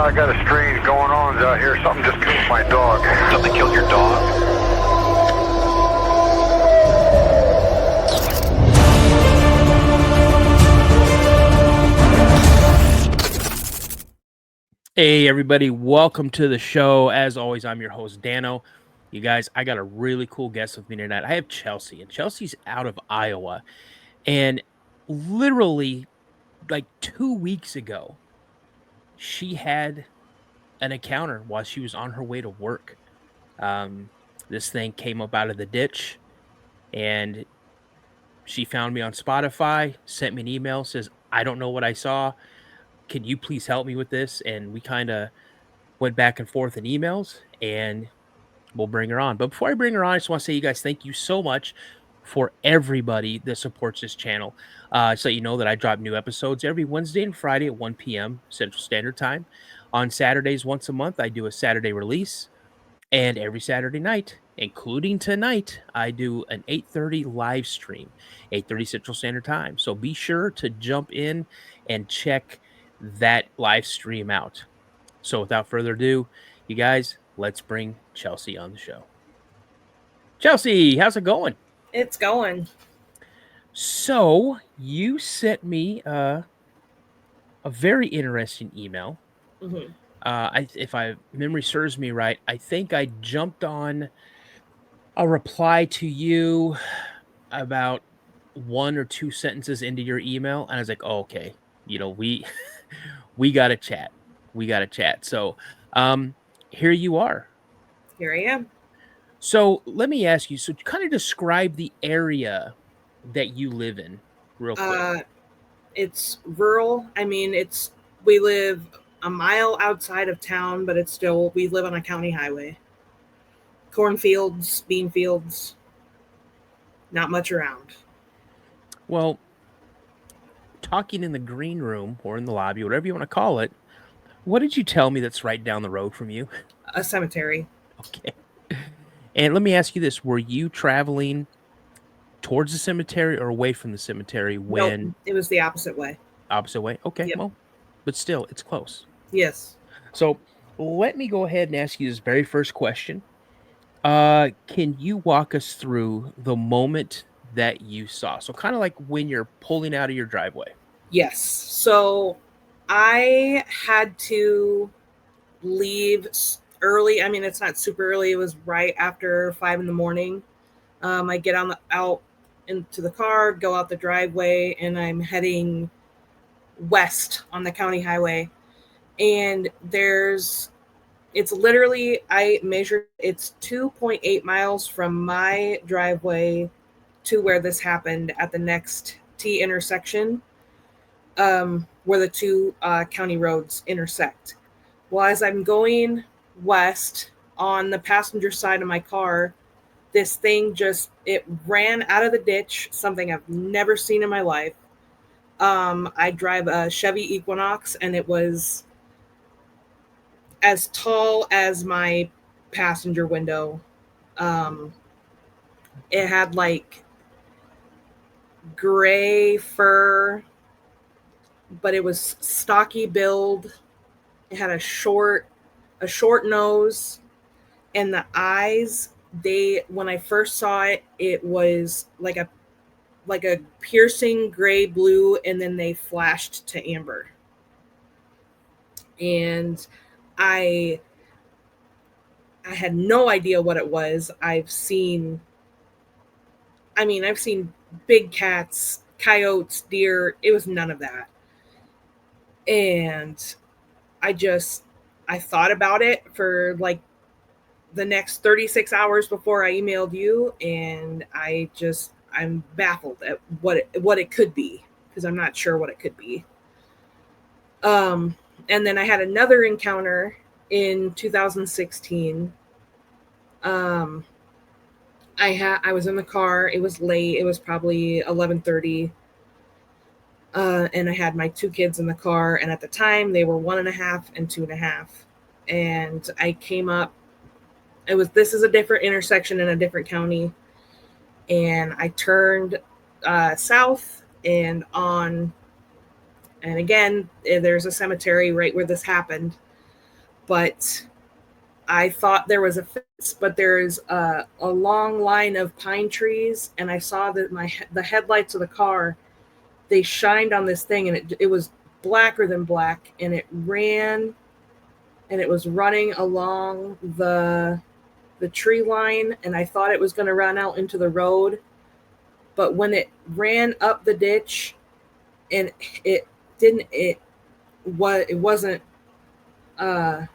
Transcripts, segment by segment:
I got a strange going on out here. Something just killed my dog. Something killed your dog? Hey everybody, welcome to the show. As always, I'm your host, Dano. You guys, I got a really cool guest with me tonight. I have Chelsea, and Chelsea's out of Iowa. And literally, like 2 weeks ago, she had an encounter while she was on her way to work. This thing came up out of the ditch, and she found me on Spotify, sent me an email, says, I don't know what I saw. Can you please help me with this? And we kind of went back and forth in emails, and we'll bring her on. But before I bring her on, I just want to say, you guys, thank you so much for everybody that supports this channel. So you know that I drop new episodes every Wednesday and Friday at 1 p.m. Central Standard Time. On Saturdays, once a month, I do a Saturday release. And every Saturday night, including tonight, I do an 8:30 live stream, 8:30 Central Standard Time. So be sure to jump in and check that live stream out. So without further ado, you guys, let's bring Chelsea on the show. Chelsea, how's it going? It's going. So you sent me a very interesting email. Mm-hmm. If my memory serves me right, I think I jumped on a reply to you about 1 or 2 sentences into your email, and I was like, oh, okay, you know, we gotta chat. So here you are. Here I am. So let me ask you, so kind of describe the area that you live in real quick. It's rural. I mean, we live a mile outside of town, but we live on a county highway. Cornfields, bean fields, not much around. Well, talking in the green room or in the lobby, whatever you want to call it, what did you tell me that's right down the road from you? A cemetery. Okay. And let me ask you this. Were you traveling towards the cemetery or away from the cemetery when... Nope, it was the opposite way. Opposite way? Okay, Yep. Well, but still, it's close. Yes. So let me go ahead and ask you this very first question. Can you walk us through the moment that you saw? So kind of like when you're pulling out of your driveway. Yes. So I had to leave early. I mean, it's not super early. It was right after 5 a.m. I get out into the car, go out the driveway, and I'm heading west on the county highway. And it's literally, I measured, it's 2.8 miles from my driveway to where this happened at the next T intersection, where the two county roads intersect. Well, as I'm going west on the passenger side of my car, this thing it ran out of the ditch, something I've never seen in my life. I drive a Chevy Equinox, and it was as tall as my passenger window. It had like gray fur, but it was stocky build. It had a short nose, and the eyes, when I first saw it, it was like a piercing gray blue, and then they flashed to amber. And I had no idea what it was. I've seen big cats, coyotes, deer. It was none of that. And I thought about it for like the next 36 hours before I emailed you, and I'm baffled at what it could be, because I'm not sure what it could be. And then I had another encounter in 2016. I was in the car. It was late. It was probably 11:30. And I had my 2 kids in the car, and at the time they were 1.5 and 2.5. And I came up. This is a different intersection in a different county, and I turned south and again, there's a cemetery right where this happened. but I thought there was a fence, but there's a long line of pine trees, and I saw that the headlights of the car, they shined on this thing, and it was blacker than black, and it ran, and it was running along the tree line, and I thought it was going to run out into the road, but when it ran up the ditch, and it didn't, it wasn't an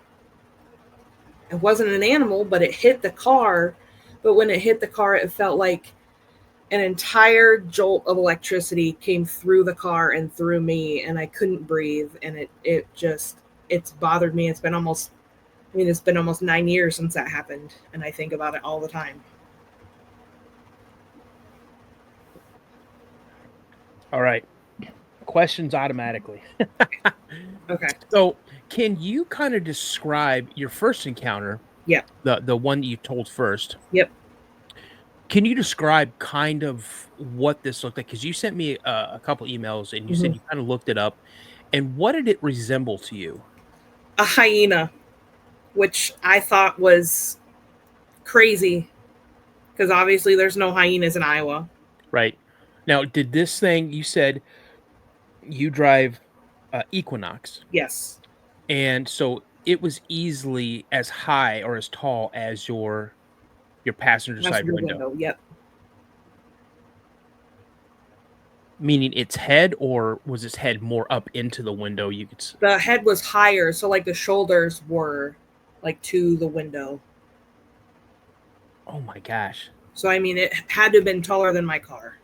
animal, but it hit the car. But when it hit the car, it felt like an entire jolt of electricity came through the car and through me, and I couldn't breathe. And it's bothered me. It's been almost 9 years since that happened, and I think about it all the time. All right. Questions automatically. Okay. So, can you kind of describe your first encounter? Yeah. The one that you told first. Yep. Can you describe kind of what this looked like? Because you sent me a couple emails and you said you kind of looked it up. And what did it resemble to you? A hyena, which I thought was crazy because obviously there's no hyenas in Iowa. Right. Now, did this thing, you said you drive Equinox. Yes. And so it was easily as high or as tall as your passenger side window. Yep. Meaning its head, or was its head more up into the window? You could. The head was higher, so like the shoulders were like to the window. Oh my gosh! So I mean, it had to have been taller than my car.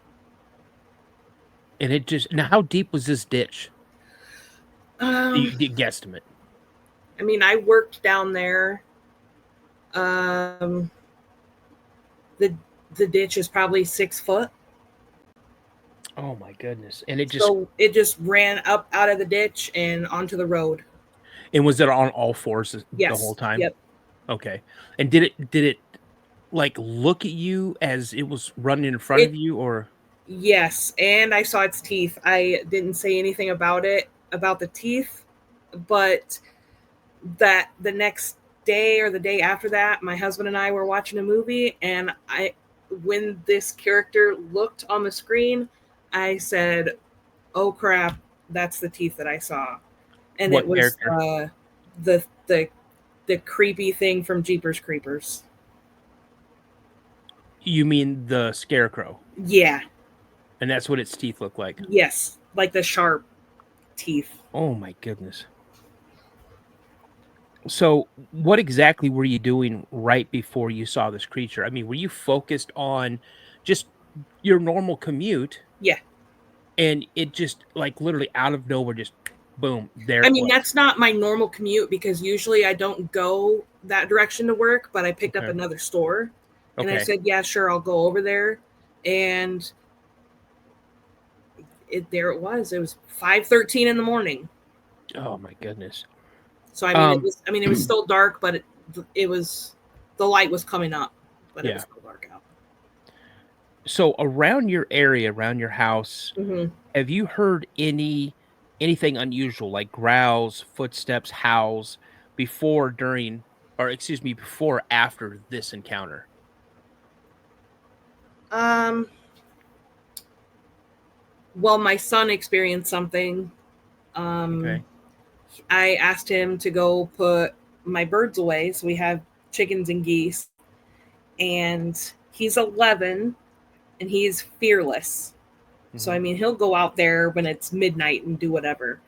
And it just now, how deep was this ditch? You guesstimate. I mean, I worked down there. The ditch is probably 6 foot. Oh my goodness! And it just ran up out of the ditch and onto the road. And was it on all fours Yes. the whole time? Yep. Okay. And did it like look at you as it was running in front of you, or? Yes, and I saw its teeth. I didn't say anything about the teeth, but that the next day or the day after that, my husband and I were watching a movie, and when this character looked on the screen, I said, "Oh crap, that's the teeth that I saw." And what it was character? the creepy thing from Jeepers Creepers. You mean the scarecrow? Yeah. And that's what its teeth look like? Yes, like the sharp teeth. Oh my goodness. So what exactly were you doing right before you saw this creature? I mean, were you focused on just your normal commute? Yeah. And it just like literally out of nowhere, just boom, there. I mean, that's not my normal commute because usually I don't go that direction to work, but I picked up another store and I said, yeah, sure, I'll go over there. And there it was. It was 5:13 in the morning. Oh my goodness. So I mean, it was still dark, but it was, the light was coming up, but it was still dark out. So around your area, around your house, have you heard anything unusual, like growls, footsteps, howls before, during, or excuse me, before, after this encounter? Well, my son experienced something. I asked him to go put my birds away. So we have chickens and geese, and he's 11 and he's fearless. So, I mean, he'll go out there when it's midnight and do whatever.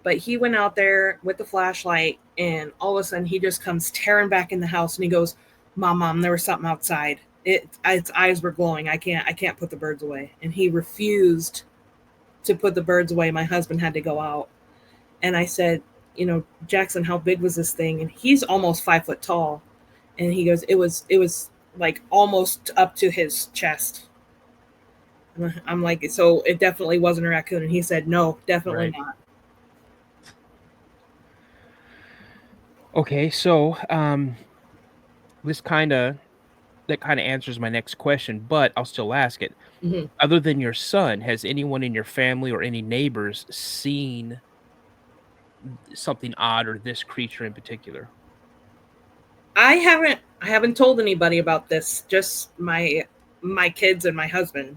But he went out there with the flashlight, and all of a sudden he just comes tearing back in the house and he goes, Mom, there was something outside. Its eyes were glowing. I can't put the birds away. And he refused to put the birds away. My husband had to go out. And I said, Jackson, how big was this thing? And he's almost 5 foot tall. And he goes, it was like almost up to his chest. And I'm like, so it definitely wasn't a raccoon. And he said, no, definitely not. Okay, so that kind of answers my next question, but I'll still ask it. Other than your son, has anyone in your family or any neighbors seen something odd or this creature in particular? I haven't told anybody about this, just my kids and my husband.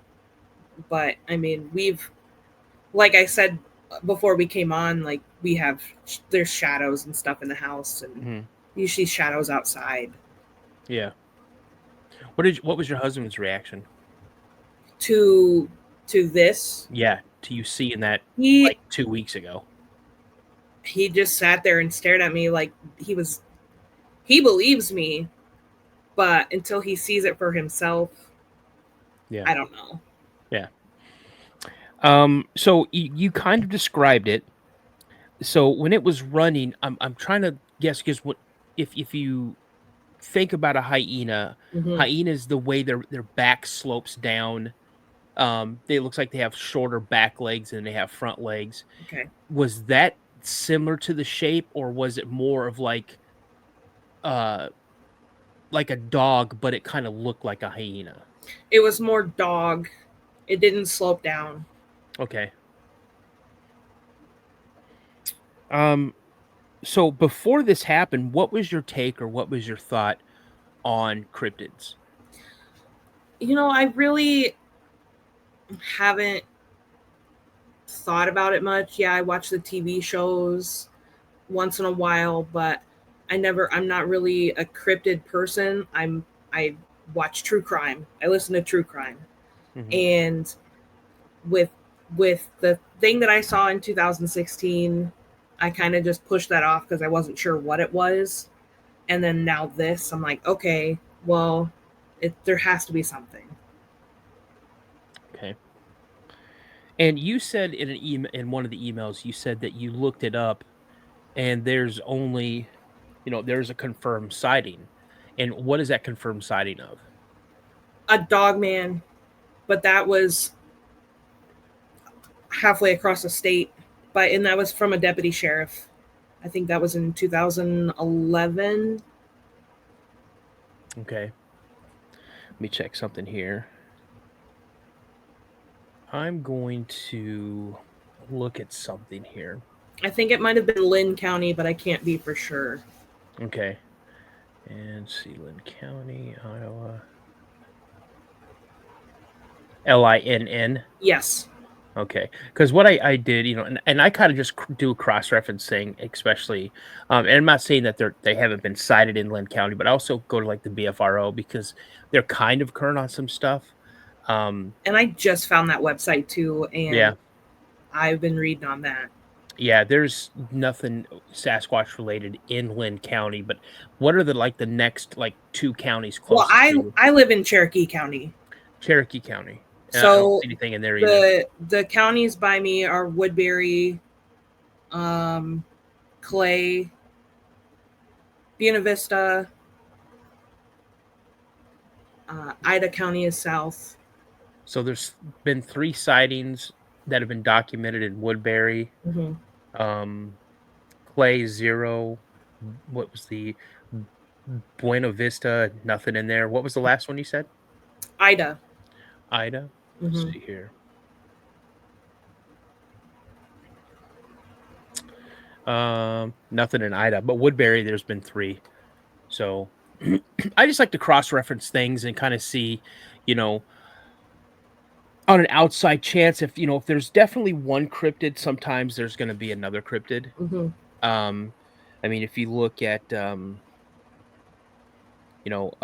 But I mean, like I said before we came on, like there's shadows and stuff in the house, and Mhm. you see shadows outside. Yeah. What was your husband's reaction? To this, Yeah, to you seeing that he like 2 weeks ago. he just sat there and stared at me like he believes me, but until he sees it for himself, Yeah. I don't know. Yeah. So you kind of described it. So when it was running, I'm trying to guess because what if you think about a hyena, Mhm. hyenas the way their back slopes down. They looks like they have shorter back legs than they have front legs. Okay. Was that similar to the shape, or was it more of uh like a dog, but it kind of looked like a hyena? It was more dog. It didn't slope down. Okay. Um so before this happened, what was your take or what was your thought on cryptids? I really haven't thought about it much. Yeah, I watch the TV shows once in a while, but I'm not really a cryptid person. I watch true crime. I listen to true crime. Mhm. And with the thing that I saw in 2016, I kind of just pushed that off because I wasn't sure what it was. And then now this, I'm like, okay, well, there has to be something. Okay. And you said in in one of the emails, you said that you looked it up and there's only, there's a confirmed sighting. And what is that confirmed sighting of? A Dogman, but that was halfway across the state. And that was from a deputy sheriff. I think that was in 2011. Okay. Let me check something here. I'm going to look at something here. I think it might have been Lynn County, but I can't be for sure. Okay. And see, Lynn County, Iowa. Linn. Yes. Okay. Because what I did, and I kind of just do a cross referencing, especially, and I'm not saying that they haven't been cited in Lynn County, but I also go to like the BFRO because they're kind of current on some stuff. And I just found that website too, Yeah. and I've been reading on that. Yeah, there's nothing Sasquatch related in Lynn County, but what are the next two counties Well, closest to you? I live in Cherokee County. Cherokee County. I don't So see anything in there either. the counties by me are Woodbury, Clay, Buena Vista. Ida County is south. So there's been 3 sightings that have been documented in Woodbury. Mm-hmm. Clay 0. What was the Buena Vista? Nothing in there. What was the last one you said? Ida. Ida. Let's Mm-hmm. see here. Nothing in Ida, but Woodbury, there's been 3. So I just like to cross-reference things and kind of see, on an outside chance, if there's definitely one cryptid, sometimes there's going to be another cryptid. Mm-hmm. I mean, if you look at, up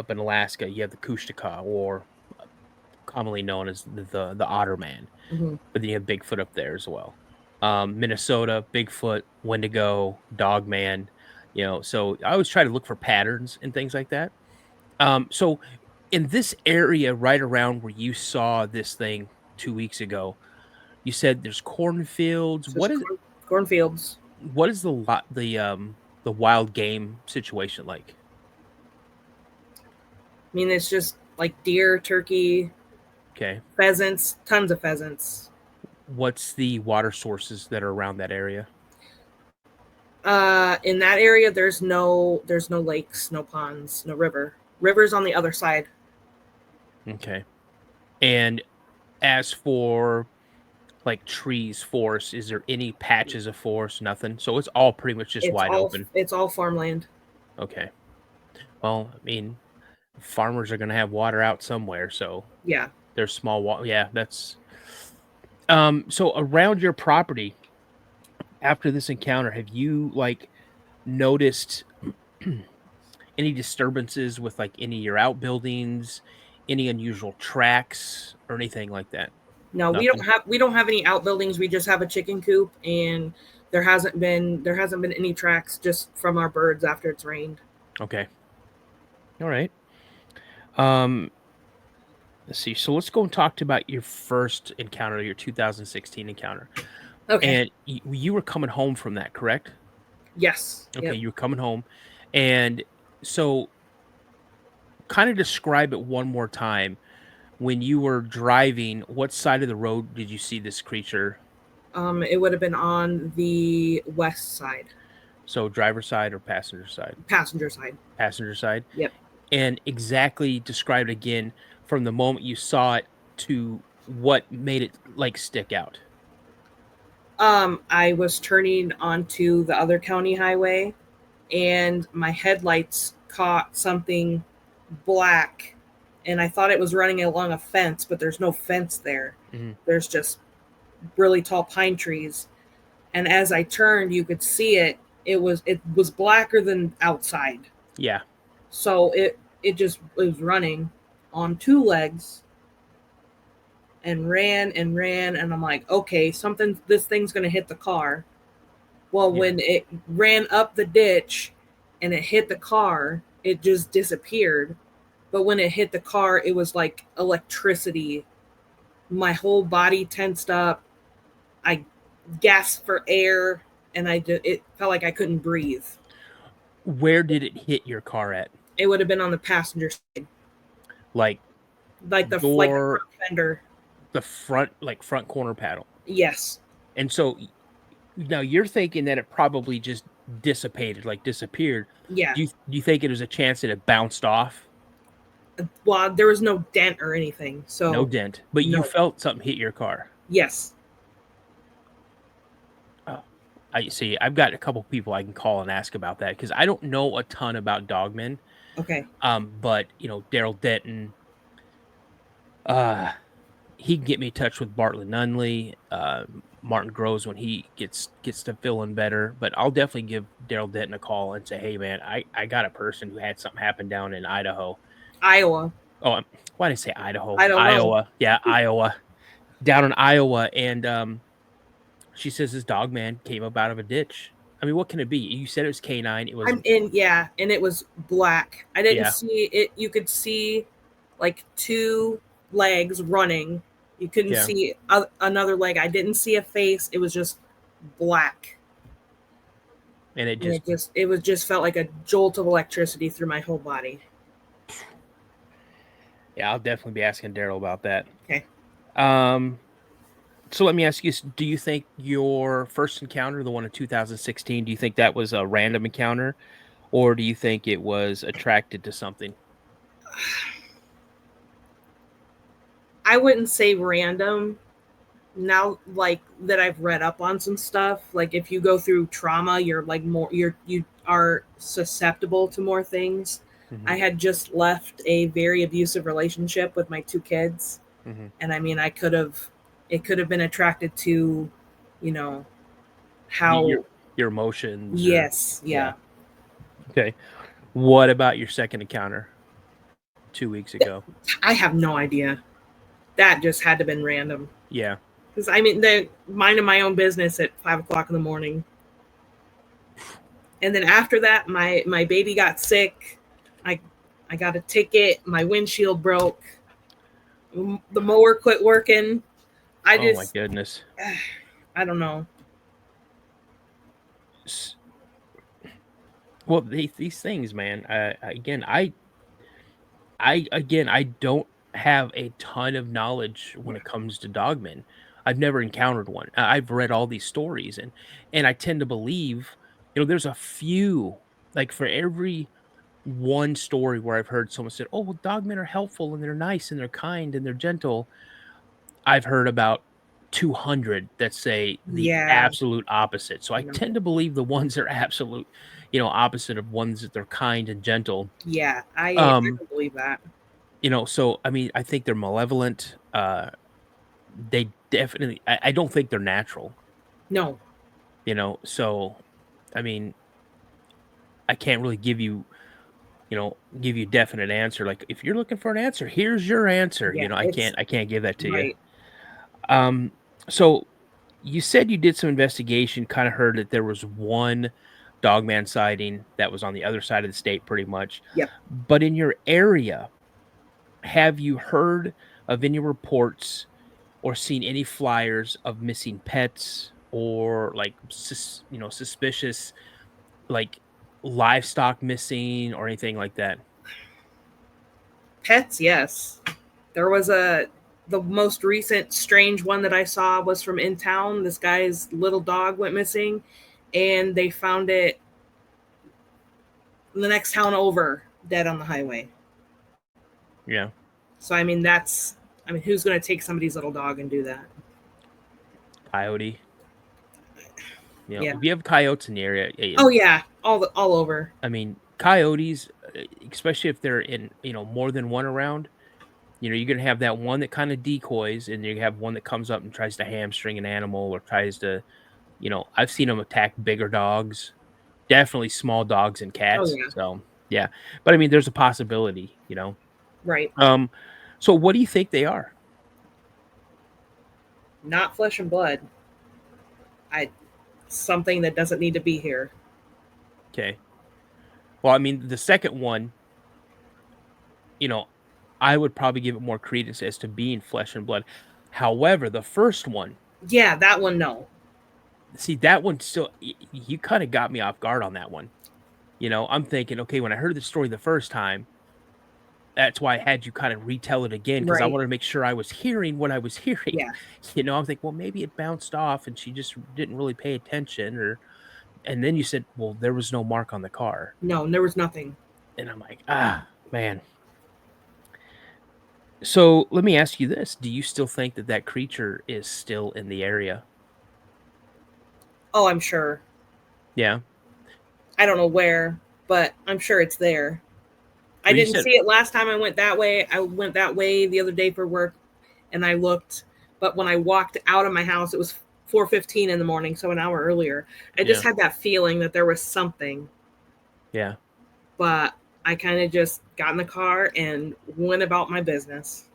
in Alaska, you have the Kushtaka, or commonly known as the Otter Man, Mm-hmm. but then you have Bigfoot up there as well. Minnesota, Bigfoot, Wendigo, Dogman, so I always try to look for patterns and things like that. So in this area right around where you saw this thing 2 weeks ago, you said there's cornfields. So it's cornfields. What is the wild game situation like? I mean, it's just like deer, turkey, Okay. pheasants, tons of pheasants. What's the water sources that are around that area? In that area, there's no lakes, no ponds, no river. River's on the other side. Okay. And as for like trees, forest? Is there any patches of forest? Nothing. So it's all pretty much just wide open. It's all farmland. Okay. Well, I mean, farmers are going to have water out somewhere, so Yeah. there's small water. Yeah, that's so around your property after this encounter, have you like noticed any disturbances with like any of your outbuildings, any unusual tracks or anything like that? No, Nothing. we don't have any outbuildings. We just have a chicken coop, and there hasn't been any tracks just from our birds after it's rained. Okay. All right. Um, let's see. So let's go and talk about your first encounter, your 2016 encounter. Okay. And you were coming home from that, correct? Yes. Okay, Yep. you were coming home. And so kind of describe it one more time. When you were driving, what side of the road did you see this creature? It would have been on the west side, So driver side or passenger side? passenger side. Passenger side. Yep. And exactly describe it again from the moment you saw it to what made it like stick out. I was turning onto the other county highway, and my headlights caught something black, and I thought it was running along a fence, but there's no fence there. Mm-hmm. There's just really tall pine trees. And as I turned, you could see it. It was blacker than outside. Yeah. So it was running on two legs and ran, and I'm like, okay, this thing's gonna hit the car. Well, Yeah. when it ran up the ditch and it hit the car, it just disappeared. But when it hit the car, it was like electricity. My whole body tensed up. I gasped for air, and it felt like I couldn't breathe. Where did it hit your car at? It would have been on the passenger side, Like the door, front fender. the front corner paddle. Yes. And so now you're thinking that it probably just disappeared. Yeah. Do you think it was a chance that it bounced off? Well, there was no dent or anything. So No dent, but No. you felt something hit your car. Yes. I see. I've got a couple people I can call and ask about that because I don't know a ton about Dogman. Okay. But Daryl Denton, he can get me in touch with Bartlett Nunley, Martin Groves when he gets to feeling better. But I'll definitely give Daryl Denton a call and say, hey man, I got a person who had something happen down in Iowa. Oh, why did I say Idaho? I don't know. Iowa. Yeah, Iowa. Down in Iowa, and she says this Dogman came up out of a ditch. I mean, what can it be? You said it was canine. It was. and it was black. I didn't see it. You could see like two legs running. You couldn't see another leg. I didn't see a face. It was just black. And it just felt like a jolt of electricity through my whole body. Yeah, I'll definitely be asking Daryl about that. Okay. So let me ask you, do you think your first encounter, the one in 2016, do you think that was a random encounter, or do you think it was attracted to something? I wouldn't say random. Now, like that I've read up on some stuff, like if you go through trauma, you're like you are susceptible to more things. Mm-hmm. I had just left a very abusive relationship with my two kids. Mm-hmm. And I mean, it could have been attracted to, how your emotions. Yes. Yeah. Okay. What about your second encounter 2 weeks ago? I have no idea. That just had to have been random. Yeah. Because I mean, they're minding my own business at 5:00 in the morning. And then after that, my baby got sick. I got a ticket. My windshield broke. The mower quit working. Oh my goodness. I don't know. Well, these things, man. I don't have a ton of knowledge when it comes to Dogmen. I've never encountered one. I've read all these stories, and I tend to believe, there's a few, like for every one story where I've heard someone say, oh, well, Dogmen are helpful and they're nice and they're kind and they're gentle. I've hered about 200 that say the Yeah. absolute opposite. So I No. tend to believe the ones that are absolute, opposite of ones that they're kind and gentle. Yeah, I Um, can believe that. so I mean, I think they're malevolent. They definitely, I don't think they're natural, No. so I mean, I can't really give you a definite answer. Like if you're looking for an answer, here's your answer. Yeah, I it's can't give that to you. right. Um, so you said you did some investigation, kind of heard that there was one Dogman sighting that was on the other side of the state pretty much. Yep. But in your area, have you heard of any reports or seen any flyers of missing pets or like suspicious like livestock missing or anything like that? Pets, yes. There was the most recent strange one that I saw was from in town. This guy's little dog went missing, and they found it the next town over, dead on the highway. Yeah. So I mean, who's going to take somebody's little dog and do that? Coyote. Yeah. If you have coyotes in the area, Oh yeah, all over. I mean, coyotes, especially if they're in, more than one around, you're gonna have that one that kind of decoys, and you have one that comes up and tries to hamstring an animal or tries to, I've seen them attack bigger dogs, definitely small dogs and Oh cats. yeah, So yeah, but I mean, there's a possibility. right. So what do you think they are? Not flesh and blood. Something that doesn't need to be here. Okay. Well, I mean, the second one, I would probably give it more credence as to being flesh and blood. However, the first one, Yeah, that one, no. see, that one still, you kind of got me off guard on that one. I'm thinking, okay, when I heard the story the first time, that's why I had you kind of retell it again because I Right. wanted to make sure I was hearing what I was hearing. Yeah. I'm thinking, well, maybe it bounced off and she just didn't really pay attention, and then you said, well, there was no mark on the car. No, there was nothing. And I'm like, man. So let me ask you this. Do you still think that creature is still in the area? Oh, I'm sure. Yeah. I don't know where, but I'm sure it's there. I Well, you didn't said- see it last time I went that way. I went that way the other day for work, and I looked. But when I walked out of my house, it was 4:15 in the morning, so an hour earlier. I just had that feeling that there was something. Yeah. But I kind of just got in the car and went about my business.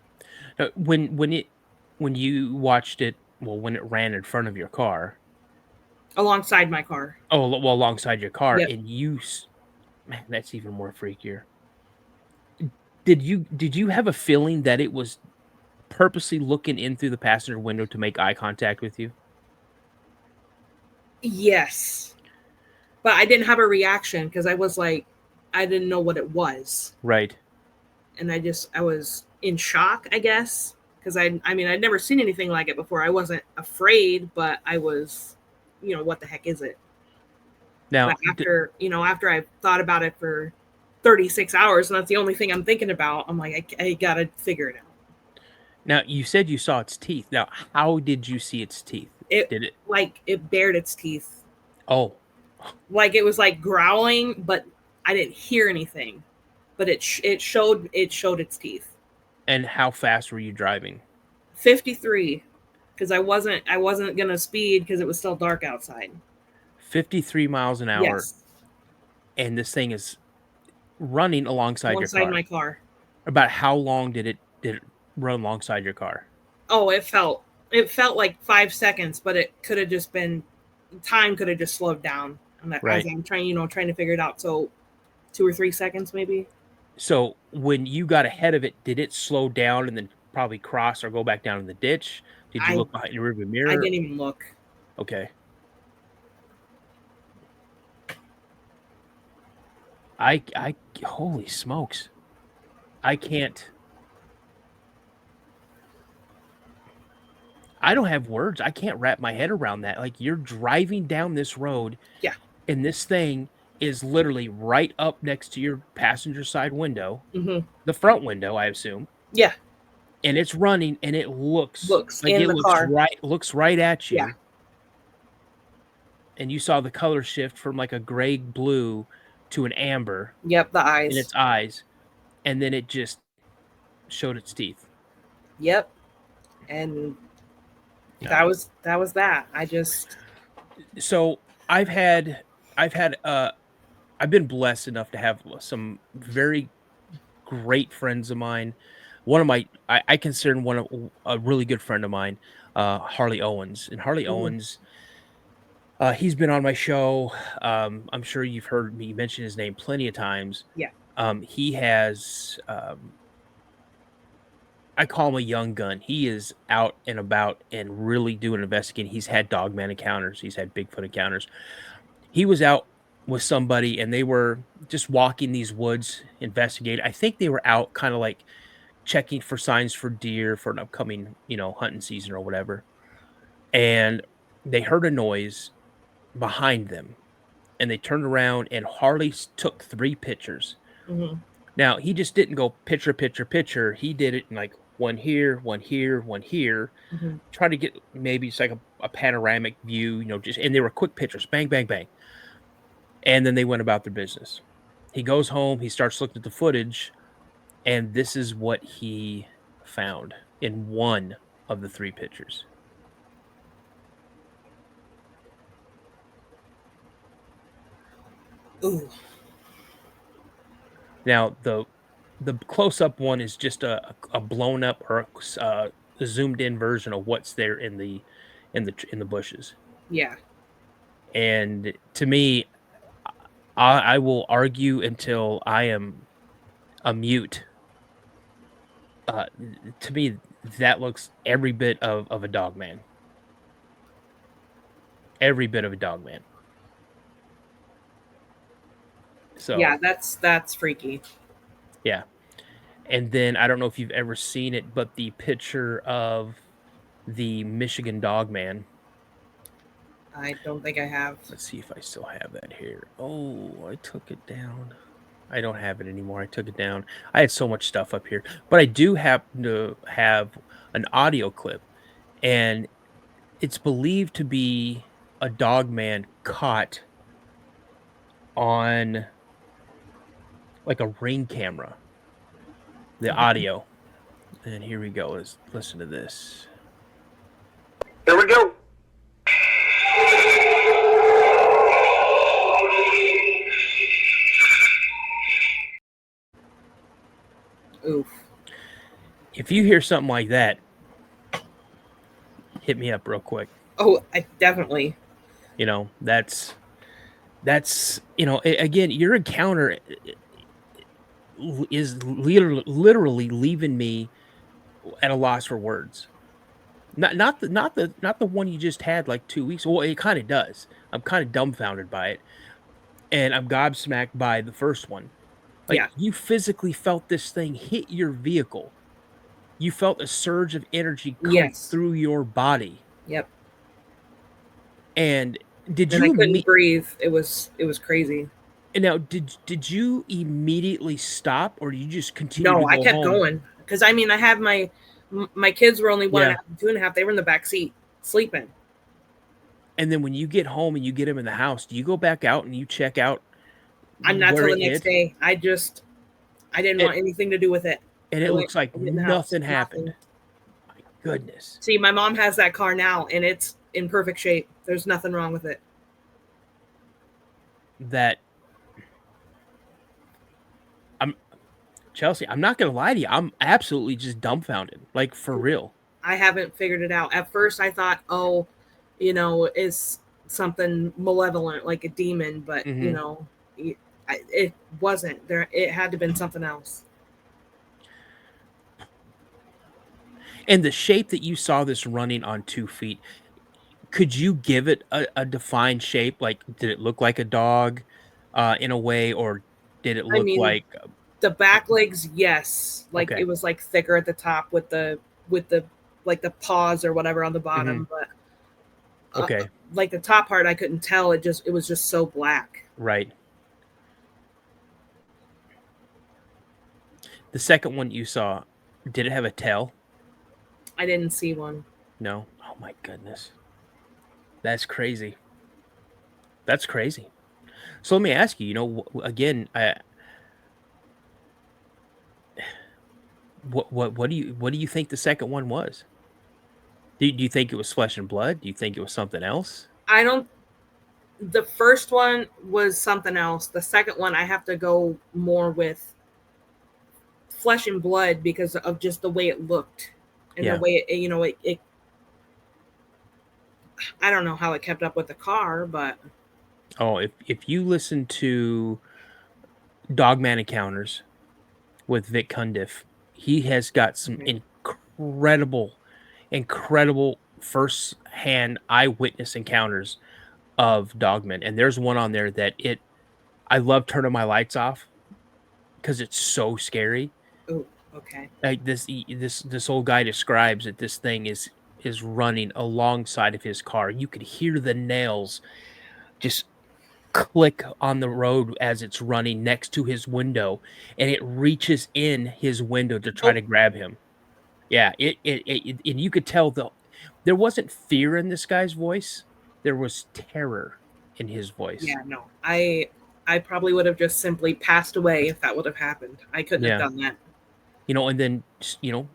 Now, when you watched it, well, when it ran in front of your car, Alongside my car. oh, well, alongside your car, Yep. and man, that's even more freakier. Did you have a feeling that it was purposely looking in through the passenger window to make eye contact with you? Yes. But I didn't have a reaction because I was like, I didn't know what it was. Right. And I was in shock, I guess. Because I'd never seen anything like it before. I wasn't afraid, but I was, what the heck is it? Now, But after I've thought about it for 36 hours, and that's the only thing I'm thinking about, I'm like, I gotta figure it out. now you said you saw its teeth. Now, how did you see its teeth? Did it? Like it bared its teeth. Oh, Like it was like growling, but I didn't hear anything. But it showed its teeth. and how fast were you driving? 53, because I wasn't gonna speed because it was still dark outside. 53 miles an hour, Yes, and this thing is running alongside your car. my car. About how long did it run alongside your car? Oh, it felt like 5 seconds, but it could have just been time could have just slowed down. And that Right. as I'm trying to figure it out. So 2 or 3 seconds maybe. So when you got ahead of it, did it slow down and then probably cross or go back down in the ditch? Did you look behind your rearview mirror? I didn't even look. Okay. I holy smokes. I can't. I don't have words. I can't wrap my head around that. Like you're driving down this road. Yeah. And this thing is literally right up next to your passenger side window, Mm-hmm. the front window, I assume. Yeah. and it's running, and it looks like in it the car. looks right at you. Yeah. And you saw the color shift from like a gray blue to an amber Yep, the in eyes. its eyes, and then it just showed its teeth. Yep. And that was that. I just So I've been blessed enough to have some very great friends of mine. One of my I consider one of a really good friend of mine, Harley Owens. And Harley Owens, he's been on my show. I'm sure you've heard me mention his name plenty of times. Yeah. He has I call him a young gun. He is out and about and really doing investigating. He's had Dogman encounters. He's had Bigfoot encounters. He was out with somebody and they were just walking these woods, investigating. I think they were out kind of like checking for signs for deer for an upcoming, hunting season or whatever. And they heard a noise behind them and they turned around and Harley took 3 pictures. Now, he just didn't go picture, picture, picture. He did it in like one here, one here, one here. Try to get maybe it's like a panoramic view, and they were quick pictures, bang, bang, bang. And then they went about their business. He goes home, he starts looking at the footage, and this is what he found in one of the 3 pictures. Ooh. Now, the close-up one is just a blown up or a zoomed in version of what's there in the bushes. Yeah. And to me, I will argue until I am a mute. To me, that looks every bit of a Dogman. Every bit of a Dogman. So yeah, that's freaky. Yeah. And then I don't know if you've ever seen it, but the picture of the Michigan Dogman. I don't think I have. Let's see if I still have that here. Oh, I took it down. I don't have it anymore. I took it down. I had so much stuff up here, but I do happen to have an audio clip, and it's believed to be a Dogman caught on like a Ring camera. The audio. And here we go. Let's listen to this. Here we go. Oof. If you hear something like that, hit me up real quick. Oh, I definitely. That's again, your encounter is literally leaving me at a loss for words. Not the one you just had like 2 weeks. Well, it kind of does. I'm kind of dumbfounded by it, and I'm gobsmacked by the first one. Like, you physically felt this thing hit your vehicle. You felt a surge of energy come through your body. Yep. And I couldn't breathe. It was crazy. And now, did you immediately stop, or did you just continue? No, I kept going because I have my kids were only 1.5, 2.5. They were in the back seat sleeping. And then when you get home and you get them in the house, do you go back out and you check out? I'm not till the next day. I didn't want anything to do with it. And it looks like nothing happened. My goodness. See, my mom has that car now, and it's in perfect shape. There's nothing wrong with it. Chelsea, I'm not going to lie to you. I'm absolutely just dumbfounded. Like, for real. I haven't figured it out. At first, I thought, it's something malevolent, like a demon. But, it wasn't. It had to have been something else. And the shape that you saw this running on 2 feet, could you give it a defined shape? Like, did it look like a dog in a way, or did it look like... The back legs, yes. Like, it was like thicker at the top with the like the paws or whatever on the bottom. But like the top part, I couldn't tell. It was just so black. Right. The second one you saw, did it have a tail? I didn't see one. No? Oh my goodness. That's crazy. That's crazy. So let me ask you, again, what do you think the second one was? Do you think it was flesh and blood? Do you think it was something else? I don't. The first one was something else. The second one, I have to go more with flesh and blood because of just the way it looked and the Yeah. way it. I don't know how it kept up with the car, but Oh, if you listen to Dogman Encounters with Vic Cundiff, he has got some okay. incredible first-hand eyewitness encounters of dogmen, and there's one on there that I love turning my lights off because it's so scary. Oh, okay. Like this old guy describes that this thing is running alongside of his car. You could hear the nails just click on the road as it's running next to his window, and it reaches in his window to try Oh, to grab him. Yeah, and you could tell there wasn't fear in this guy's voice. There was terror in his voice. yeah, no. I probably would have just simply passed away if that would have happened. I couldn't have Yeah. done that. And then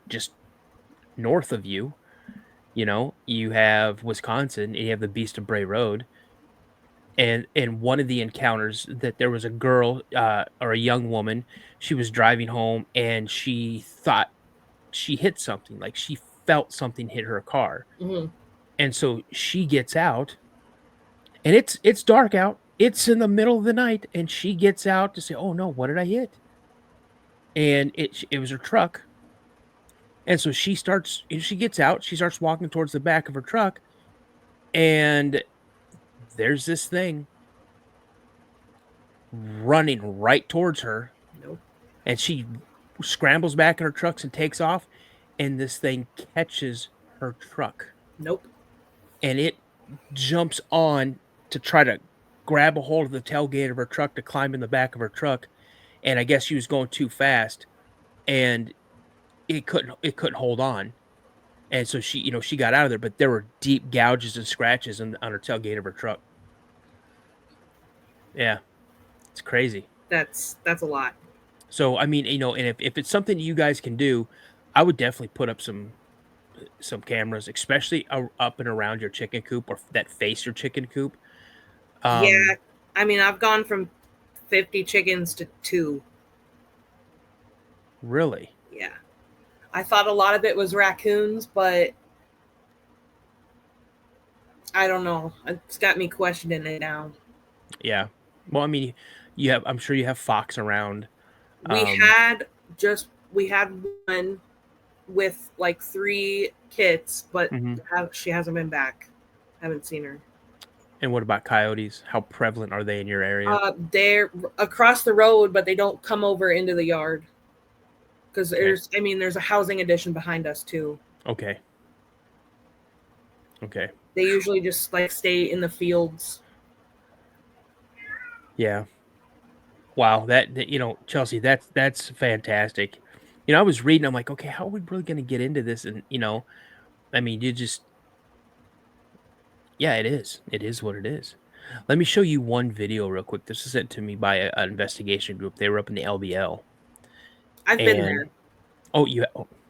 just north of you, you have Wisconsin, and you have the Beast of Bray Road. And in one of the encounters that there was a girl, or a young woman, she was driving home and she thought she hit something, like she felt something hit her car. Hmm. And so she gets out, and it's dark out. It's in the middle of the night, and she gets out to say, "Oh no, what did I hit?" And it was her truck. And so she gets out, she starts walking towards the back of her truck, and there's this thing running right towards her, Nope. and she scrambles back in her trucks and takes off, and this thing catches her truck, Nope. and it jumps on to try to grab a hold of the tailgate of her truck to climb in the back of her truck, and I guess she was going too fast, and it couldn't hold on. And so she got out of there, but there were deep gouges and scratches on her tailgate of her truck. Yeah, it's crazy. That's a lot. So, I mean, and if it's something you guys can do, I would definitely put up some cameras, especially up and around your chicken coop or that face your chicken coop. Yeah. Um, I mean, I've gone from 50 chickens to 2. really? Yeah. I thought a lot of it was raccoons, but I don't know. It's got me questioning it now. Yeah. Well, I mean, I'm sure you have fox around. We Um, had we had one with like 3 kits, but mhm. she hasn't been back. Haven't seen her. And what about coyotes? How prevalent are they in your area? They're across the road, but they don't come over into the yard because Okay. there's a housing addition behind us too. Okay. Okay. They usually just like stay in the fields. Yeah. Wow, Chelsea, that's fantastic. I was reading, I'm like, okay, how are we really going to get into this? And I mean, yeah, it is. It is what it is. Let me show you one video real quick. This was sent to me by an investigation group. They were up in the LBL, I've been and there.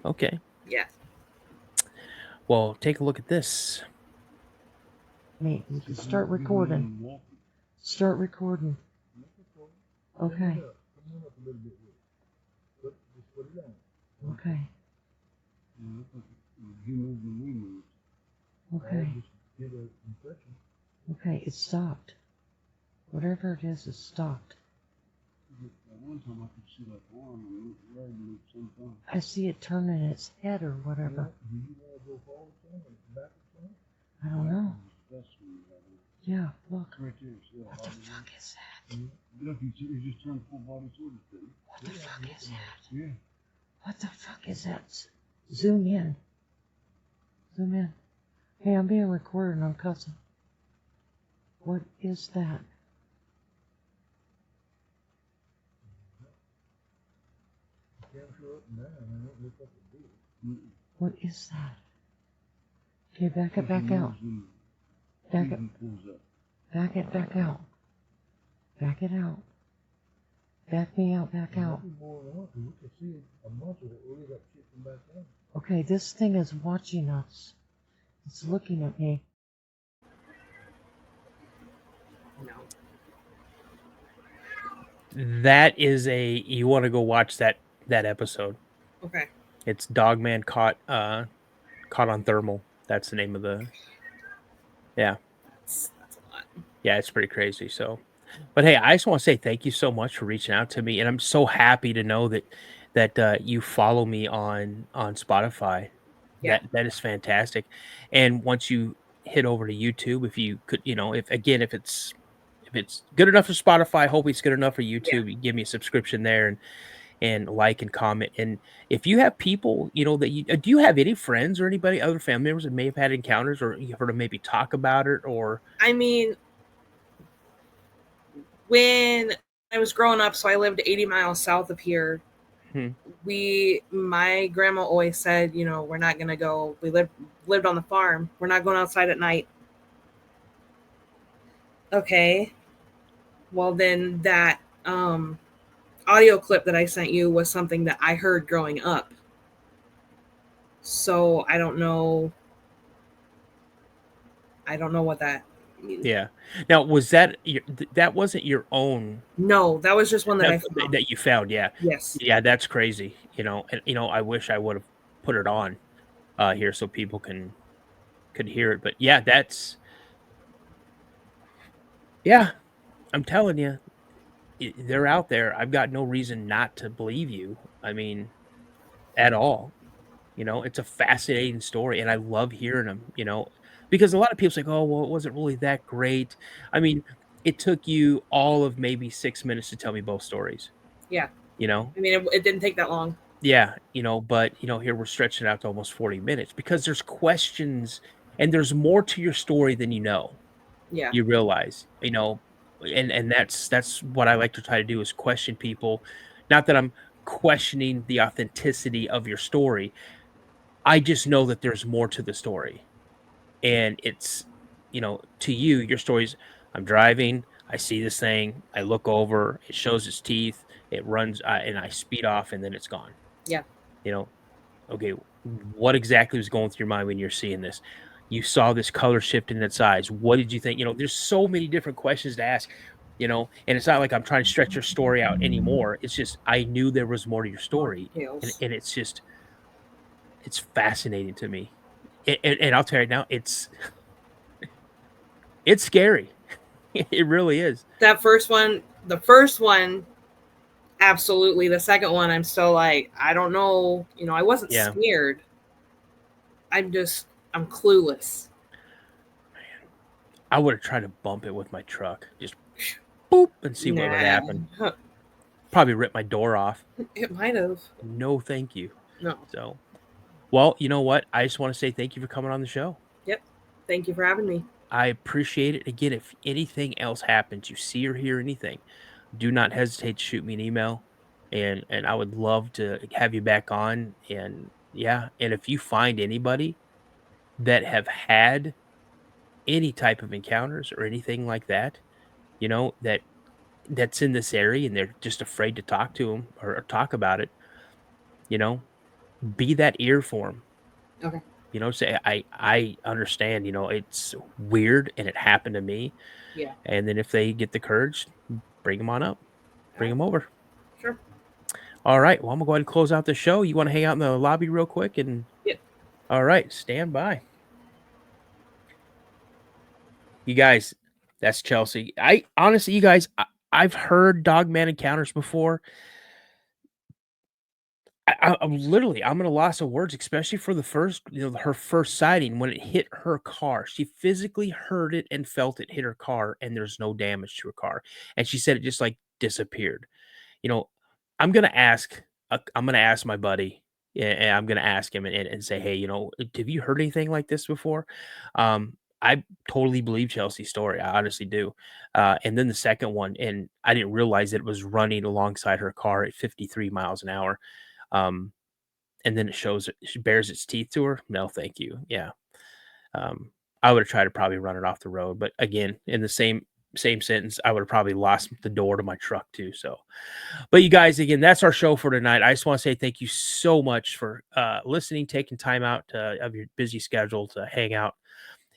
okay. Yeah. Well, take a look at this. Nate, start recording. Start recording. Okay. Okay. Okay. Okay, it stopped. Whatever it is, it stopped. I see it turning its head or whatever. I don't know. Yeah, look. What the fuck is that? Look, he just turned full body towards it. What the fuck is that? Yeah. What the fuck is that? Zoom in. Zoom in. Hey, I'm being recorded and I'm cussing. What is that? What is that? Okay, back it back out. Back it. Pulls up. Back it back out. Back it out. Back me out, back out. You can see a month of it really got shit from back down. Okay, this thing is watching us. It's looking at me. No. That is you want to go watch that episode. Okay. It's Dogman caught on thermal. That's the name of the. Yeah. That's a lot. Yeah, it's pretty crazy. So, but hey, I just want to say thank you so much for reaching out to me, and I'm so happy to know that you follow me on Spotify. Yeah. That is fantastic. And once you hit over to YouTube, if you could, if it's good enough for Spotify, hopefully it's good enough for YouTube. You give me a subscription there and like and comment. And if you have people, that you do you have any friends or anybody, other family members that may have had encounters, or you've heard them maybe talk about it, or I mean, when I was growing up, so I lived 80 miles south of here. My grandma always said, we're not going to go. We lived on the farm. We're not going outside at night. Okay. Well, then that audio clip that I sent you was something that I heard growing up. So I don't know what that means. yeah. Now, was that that wasn't your own? No, that was just one that I found. That you found? Yeah. Yes. Yeah, that's crazy. And I wish I would have put it on here so people could hear it. But yeah, I'm telling you, they're out there. I've got no reason not to believe you. I mean, at all. It's a fascinating story, and I love hearing them. Because a lot of people say, "Oh, well, it wasn't really that great." I mean, it took you all of maybe 6 minutes to tell me both stories. Yeah. I mean, it didn't take that long. Yeah, but here we're stretching out to almost 40 minutes because there's questions and there's more to your story than Yeah. you realize, and that's what I like to try to do is question people. Not that I'm questioning the authenticity of your story. I just know that there's more to the story. And it's, to you, your story's, I'm driving, I see this thing, I look over, it shows its teeth, it runs, and I speed off, and then it's gone. Yeah. Okay, what exactly was going through your mind when you're seeing this? You saw this color shift in its eyes. What did you think? There's so many different questions to ask, and it's not like I'm trying to stretch your story out anymore. It's just, I knew there was more to your story. And it's fascinating to me. And I'll tell you now, it's scary. It really is. The first one, absolutely. The second one, I'm still like, I don't know. I wasn't scared. I'm clueless. Man, I would have tried to bump it with my truck. Just boop and see what would happen. Probably rip my door off. It might have. No, thank you. No. So, well, you know what? I just want to say thank you for coming on the show. Yep. Thank you for having me. I appreciate it. Again, if anything else happens, you see or hear anything, do not hesitate to shoot me an email. And I would love to have you back on. And yeah, and if you find anybody that have had any type of encounters or anything like that, that's in this area and they're just afraid to talk to them or talk about it, be that ear for them. Okay. Say, I understand, it's weird and it happened to me. Yeah. And then if they get the courage, bring them on up. Bring them over. Sure. All right. Well, I'm going to go ahead and close out the show. You want to hang out in the lobby real quick? Yep. All right. Stand by. You guys, that's Chelsea. Honestly, you guys, I've heard Dogman encounters before. I'm at a loss of words, especially for the first, her first sighting when it hit her car. She physically heard it and felt it hit her car, and there's no damage to her car. And she said it just like disappeared. I'm gonna ask my buddy, and I'm gonna ask him and say, hey, have you heard anything like this before? I totally believe Chelsea's story. I honestly do. And then the second one, and I didn't realize that it was running alongside her car at 53 miles an hour. And then it shows she bares its teeth to her. No, thank you. Yeah. I would have tried to probably run it off the road. But again, in the same sentence, I would have probably lost the door to my truck too. So, but you guys, again, that's our show for tonight. I just want to say thank you so much for listening, taking time out of your busy schedule to hang out,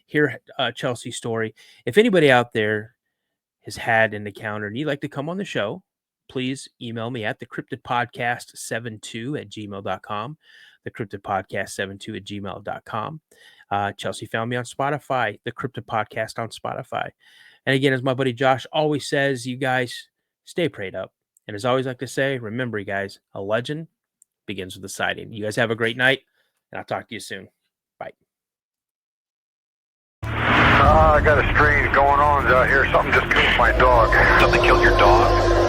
hear Chelsea's story. If anybody out there has had an encounter and you'd like to come on the show, please email me at thecryptidpodcast72@gmail.com, thecryptidpodcast72@gmail.com. Chelsea found me on Spotify, the Cryptid Podcast on Spotify. And again, as my buddy Josh always says, you guys stay prayed up. And as I always like to say, remember, you guys, a legend begins with a sighting. You guys have a great night, and I'll talk to you soon. Bye. I got a strange going on out here. Something just killed my dog. Something killed your dog?